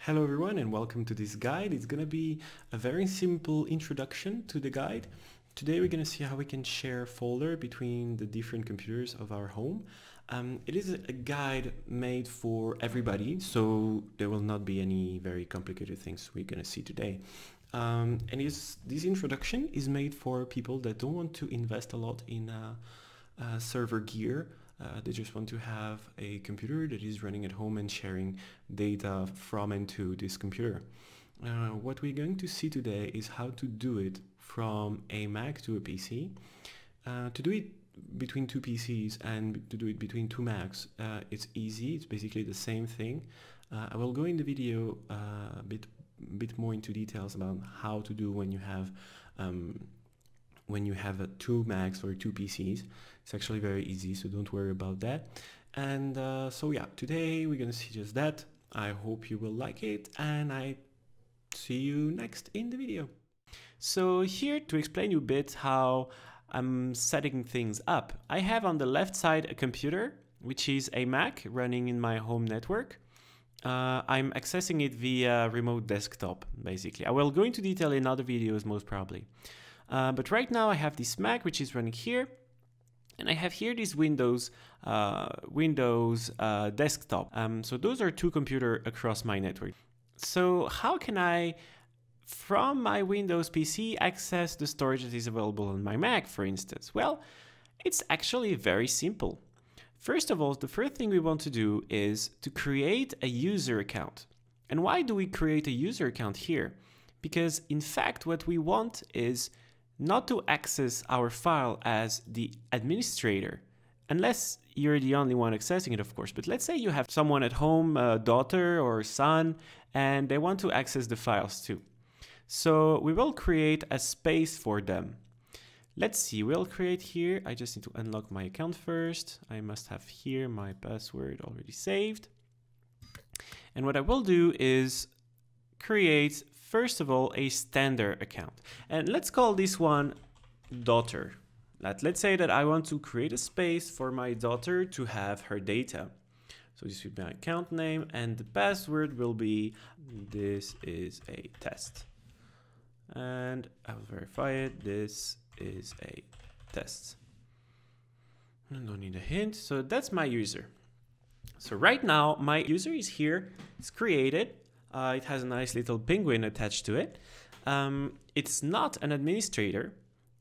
Hello everyone and welcome to this guide. It's going to be a very simple introduction to the guide. Today we're going to see how we can share a folder between the different computers of our home. It is a guide made for everybody, so there will not be any very complicated things we're going to see today. This introduction is made for people that don't want to invest a lot in server gear. They just want to have a computer that is running at home and sharing data from and to this computer. What we're going to see today is how to do it from a Mac to a PC. To do it between two PCs and to do it between two Macs, it's easy. It's basically the same thing. I will go in the video a bit more into details about how to do when you have two Macs or two PCs. It's actually very easy, so don't worry about that. And so yeah, today we're gonna see just that. I hope you will like it, and I see you next in the video. So here to explain you a bit how I'm setting things up. I have on the left side a computer, which is a Mac running in my home network. I'm accessing it via remote desktop, basically. I will go into detail in other videos most probably. But right now I have this Mac which is running here, and I have here this Windows desktop. So those are two computers across my network. So how can I, from my Windows PC, access the storage that is available on my Mac, for instance? Well, it's actually very simple. First of all, the first thing we want to do is to create a user account. And why do we create a user account here? Because in fact, what we want is not to access our file as the administrator, unless you're the only one accessing it, of course. But let's say you have someone at home, a daughter or son, and they want to access the files too. So we will create a space for them. Let's see, we'll create here. I just need to unlock my account first. I must have here my password already saved. And what I will do is create, first of all, a standard account. And let's call this one daughter. Let's say that I want to create a space for my daughter to have her data. So this would be my account name, and the password will be, this is a test. And I will verify it, this is a test. I don't need a hint, so that's my user. So right now, my user is here, it's created. It has a nice little penguin attached to it. It's not an administrator.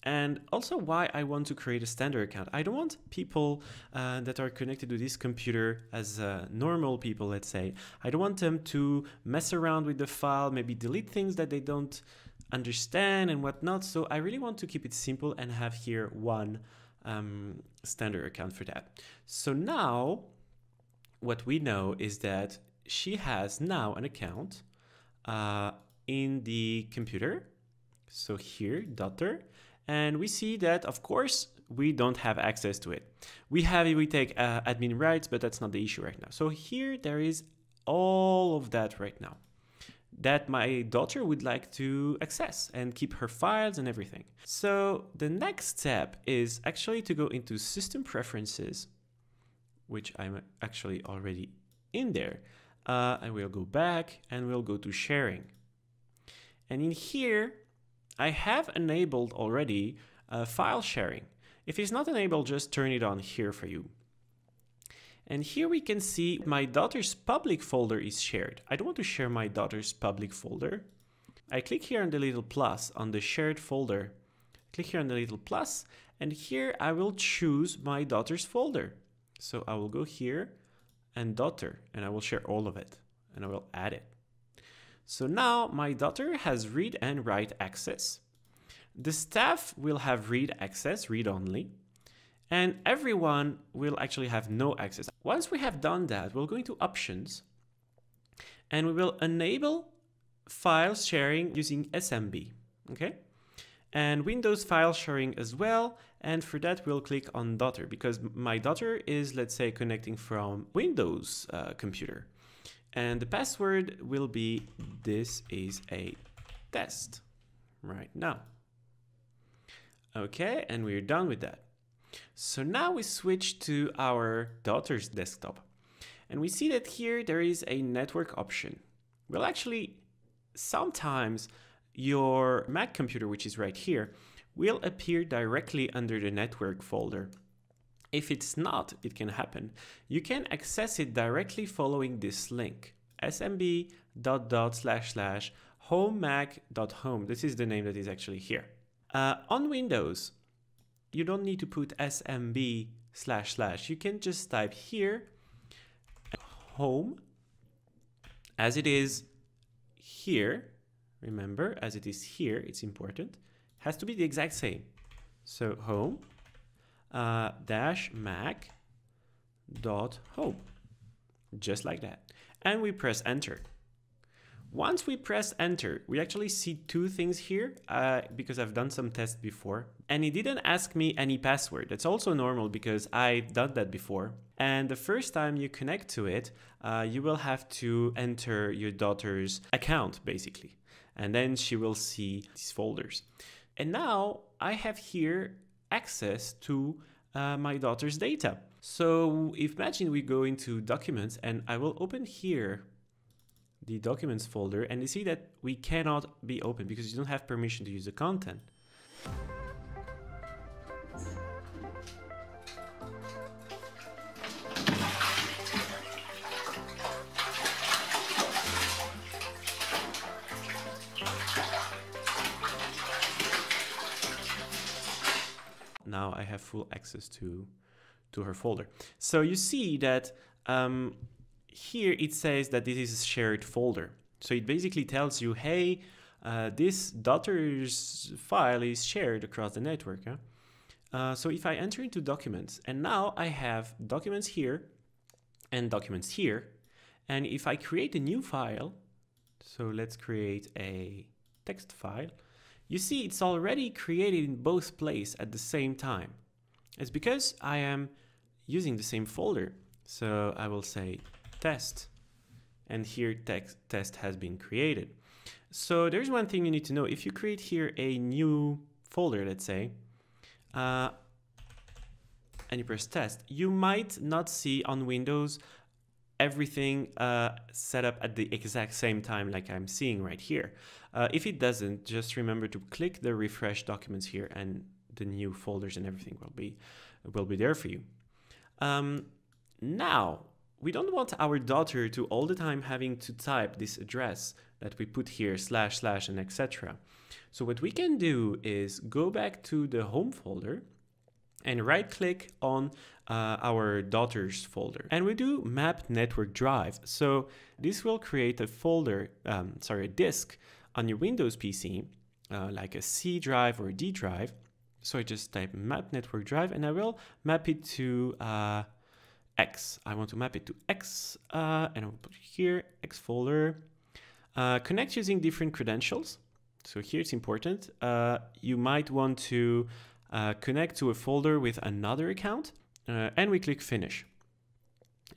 And also why I want to create a standard account. I don't want people that are connected to this computer as normal people, let's say. I don't want them to mess around with the file, maybe delete things that they don't understand and whatnot. So I really want to keep it simple and have here one standard account for that. So now what we know is that she has now an account in the computer. So here, daughter, and we see that, of course, we don't have access to it. We take admin rights, but that's not the issue right now. So here there is all of that right now that my daughter would like to access and keep her files and everything. So the next step is actually to go into system preferences, which I'm actually already in there. And we'll go back and we'll go to sharing. And in here, I have enabled already file sharing. If it's not enabled, just turn it on here for you. And here we can see my daughter's public folder is shared. I don't want to share my daughter's public folder. I click here on the little plus on the shared folder. Click here on the little plus, and here I will choose my daughter's folder. So I will go here and daughter, and I will share all of it, and I will add it. So now my daughter has read and write access. The staff will have read access, read only, and everyone will actually have no access. Once we have done that, we'll go into options, and we will enable file sharing using SMB, okay? And Windows file sharing as well. And for that, we'll click on daughter because my daughter is, let's say, connecting from Windows computer. And the password will be, this is a test right now. Okay, and we're done with that. So now we switch to our daughter's desktop. And we see that here there is a network option. Well, actually, sometimes your Mac computer, which is right here, will appear directly under the network folder. If it's not, it can happen. You can access it directly following this link, smb.homemac.home. This is the name that is actually here. On Windows, you don't need to put smb// You can just type here home as it is here. Remember, as it is here, it's important. Has to be the exact same. So home dash mac.home, just like that. And we press enter. Once we press enter, we actually see two things here because I've done some tests before, and it didn't ask me any password. That's also normal because I've done that before. And the first time you connect to it, you will have to enter your daughter's account basically, and then she will see these folders. And now I have here access to my daughter's data. So imagine we go into documents, and I will open here the documents folder, and you see that we cannot be open because you don't have permission to use the content. Now I have full access to her folder. So you see that here it says that this is a shared folder. So it basically tells you, hey, this daughter's file is shared across the network. So if I enter into documents, and now I have documents here and documents here. And if I create a new file, so let's create a text file, you see it's already created in both places at the same time. It's because I am using the same folder. So I will say test, and here test has been created. So there's one thing you need to know. If you create here a new folder, let's say, and you press test, you might not see on Windows everything set up at the exact same time like I'm seeing right here. If it doesn't, just remember to click the refresh documents here, and the new folders and everything will be there for you. Now, we don't want our daughter to all the time having to type this address that we put here, / and etc. So what we can do is go back to the home folder and right click on our daughter's folder, and we do map network drive. So this will create a folder, a disk on your Windows PC, like a C drive or a D drive. So I just type map network drive, and I will map it to X. I want to map it to X, and I'll put here X folder. Connect using different credentials. So here it's important. You might want to connect to a folder with another account, and we click finish.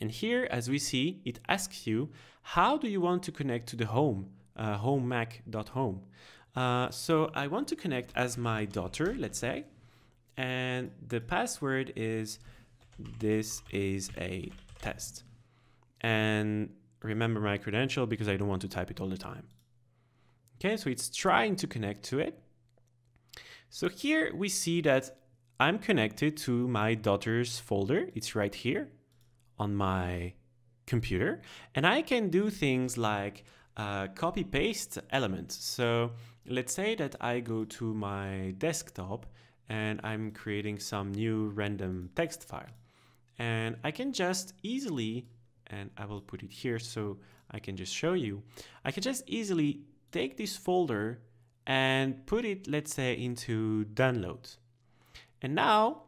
And here, as we see, it asks you, how do you want to connect to the home, homemac.home? So I want to connect as my daughter, let's say, and the password is, this is a test. And remember my credential because I don't want to type it all the time. Okay, so it's trying to connect to it. So here we see that I'm connected to my daughter's folder. It's right here on my computer. And I can do things like copy paste elements. So let's say that I go to my desktop and I'm creating some new random text file. And I can just easily, and I will put it here so I can just show you, I can just easily take this folder and put it, let's say, into downloads. And now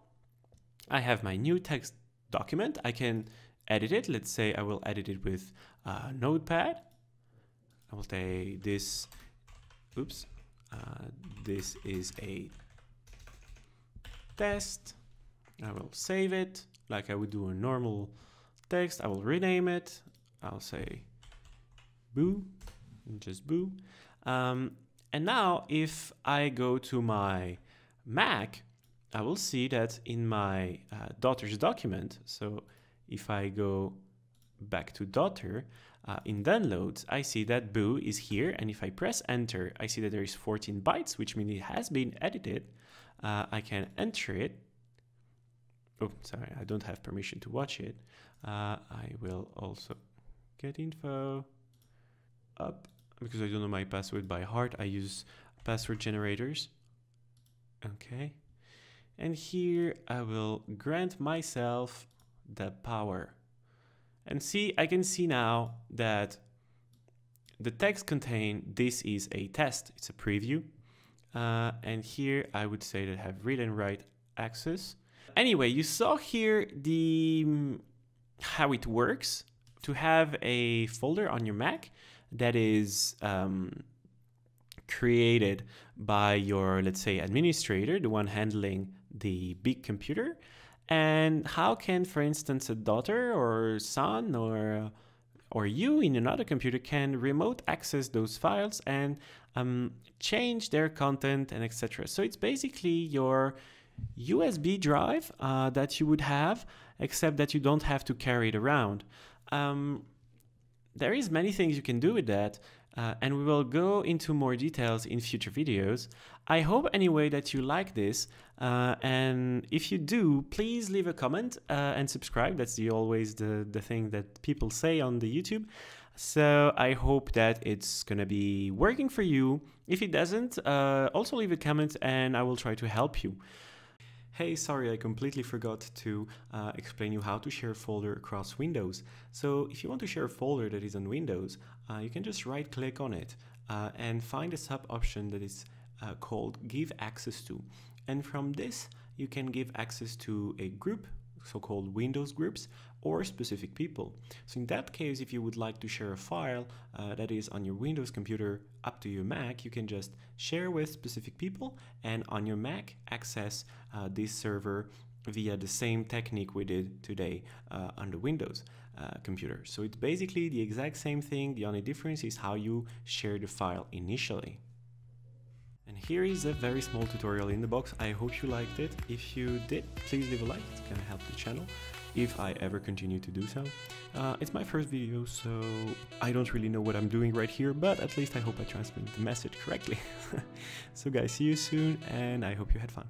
I have my new text document. I can edit it. Let's say I will edit it with Notepad. I will say this, this is a test. I will save it like I would do a normal text. I will rename it. I'll say boo, just boo. And now if I go to my Mac, I will see that in my daughter's document, so if I go back to daughter, in downloads, I see that Boo is here. And if I press enter, I see that there is 14 bytes, which means it has been edited. I can enter it. Oh, sorry, I don't have permission to watch it. I will also get info up because I don't know my password by heart. I use password generators. Okay. And here I will grant myself the power. And see, I can see now that the text contained, this is a test, it's a preview. And here I would say that I have read and write access. Anyway, you saw here how it works to have a folder on your Mac that is created by your, let's say, administrator, the one handling the big computer. And how can, for instance, a daughter or son or you in another computer can remote access those files and change their content and etc. So it's basically your USB drive that you would have, except that you don't have to carry it around. There is many things you can do with that, and we will go into more details in future videos. I hope anyway that you like this, and if you do, please leave a comment and subscribe. That's always the thing that people say on the YouTube. So I hope that it's gonna be working for you. If it doesn't, also leave a comment and I will try to help you. Hey, sorry, I completely forgot to explain you how to share a folder across Windows. So if you want to share a folder that is on Windows, you can just right click on it and find a sub option that is called Give Access To. And from this, you can give access to a group, so-called Windows groups, or specific people. So in that case, if you would like to share a file that is on your Windows computer up to your Mac, you can just share with specific people and on your Mac access this server via the same technique we did today on the Windows computer. So it's basically the exact same thing. The only difference is how you share the file initially. And here is a very small tutorial in the box. I hope you liked it. If you did, please leave a like. It's gonna help the channel if I ever continue to do so. It's my first video, so I don't really know what I'm doing right here, but at least I hope I transmitted the message correctly. So guys, see you soon, and I hope you had fun.